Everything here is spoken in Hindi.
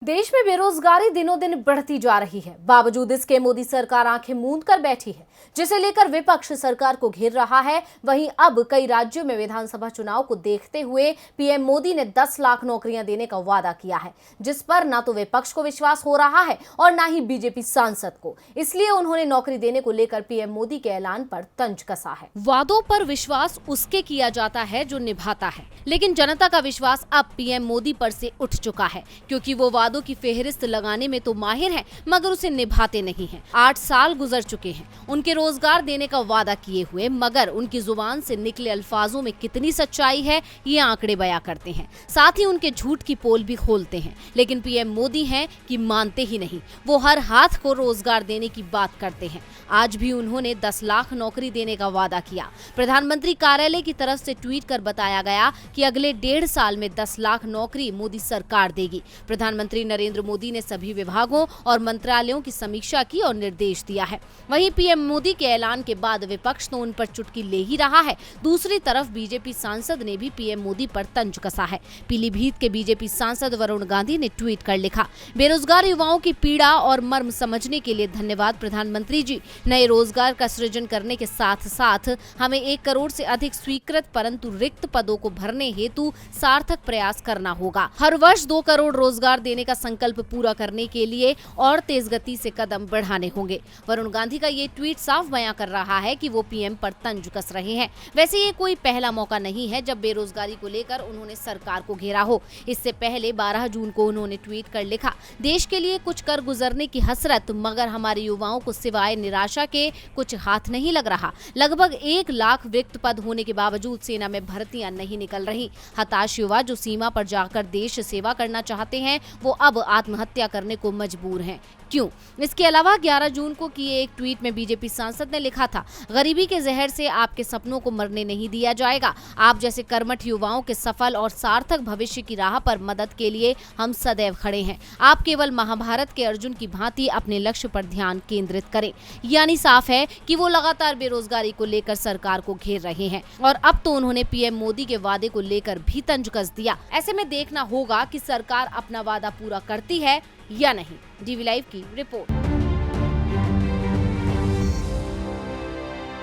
देश में बेरोजगारी दिनों दिन बढ़ती जा रही है। बावजूद इसके मोदी सरकार आंखें मूंद कर बैठी है, जिसे लेकर विपक्ष सरकार को घेर रहा है। वहीं अब कई राज्यों में विधानसभा चुनाव को देखते हुए पीएम मोदी ने 10 लाख नौकरियां देने का वादा किया है, जिस पर ना तो विपक्ष को विश्वास हो रहा है और ना ही बीजेपी सांसद को। इसलिए उन्होंने नौकरी देने को लेकर पीएम मोदी के ऐलान पर तंज कसा है। वादों पर विश्वास उसके किया जाता है जो निभाता है, लेकिन जनता का विश्वास अब पीएम मोदी पर से उठ चुका है, क्योंकि वो वादों की फेहरिस्त लगाने में तो माहिर हैं, मगर उसे निभाते नहीं हैं। 8 साल गुजर चुके हैं उनके रोजगार देने का वादा किए हुए, मगर उनकी जुबान से निकले अल्फाजों में कितनी सच्चाई है ये आंकड़े बयां करते हैं। साथ ही उनके झूठ की पोल भी खोलते हैं। लेकिन पीएम मोदी हैं कि मानते ही नहीं। वो हर हाथ को रोजगार देने की बात करते हैं। आज भी उन्होंने 10 लाख नौकरी देने का वादा किया। प्रधानमंत्री कार्यालय की तरफ से ट्वीट कर बताया गया कि अगले 1.5 साल में 10 लाख नौकरी मोदी सरकार देगी। प्रधानमंत्री नरेंद्र मोदी ने सभी विभागों और मंत्रालयों की समीक्षा की और निर्देश दिया है। वहीं पीएम मोदी के ऐलान के बाद विपक्ष तो उन पर चुटकी ले ही रहा है। दूसरी तरफ बीजेपी सांसद ने भी पीएम मोदी पर तंज कसा है। पीलीभीत के बीजेपी सांसद वरुण गांधी ने ट्वीट कर लिखा, बेरोजगार युवाओं की पीड़ा और मर्म समझने के लिए धन्यवाद प्रधानमंत्री जी। नए रोजगार का सृजन करने के साथ साथ हमें 1 करोड़ से अधिक स्वीकृत परंतु रिक्त पदों को भरने हेतु सार्थक प्रयास करना होगा। हर वर्ष 2 करोड़ रोजगार देने का संकल्प पूरा करने के लिए और तेज गति से कदम बढ़ाने होंगे। वरुण गांधी का ये ट्वीट साफ बयां कर रहा है कि वो पीएम पर तंज कस रहे हैं। वैसे ये कोई पहला मौका नहीं है जब बेरोजगारी को लेकर उन्होंने सरकार को घेरा हो। इससे पहले 12 जून को उन्होंने ट्वीट कर लिखा, देश के लिए कुछ कर गुजरने की हसरत, मगर हमारे युवाओं को सिवाय निराशा के कुछ हाथ नहीं लग रहा। लगभग 1 लाख रिक्त पद होने के बावजूद सेना में भर्तियां नहीं निकल रही। हताश युवा जो सीमा पर जाकर देश सेवा करना चाहते हैं वो अब आत्महत्या करने को मजबूर हैं। क्यों? इसके अलावा 11 जून को किए एक ट्वीट में बीजेपी सांसद ने लिखा था, गरीबी के जहर से आपके सपनों को मरने नहीं दिया जाएगा। आप जैसे कर्मठ युवाओं के सफल और सार्थक भविष्य की राह पर मदद के लिए हम सदैव खड़े हैं। आप केवल महाभारत के अर्जुन की भांति अपने लक्ष्य पर ध्यान केंद्रित करें। यानी साफ है कि वो लगातार बेरोजगारी को लेकर सरकार को घेर रहे हैं और अब तो उन्होंने पीएम मोदी के वादे को लेकर भी तंज कस दिया। ऐसे में देखना होगा कि सरकार अपना वादा पूरा करती है या नहीं। डीवी लाइव की रिपोर्ट।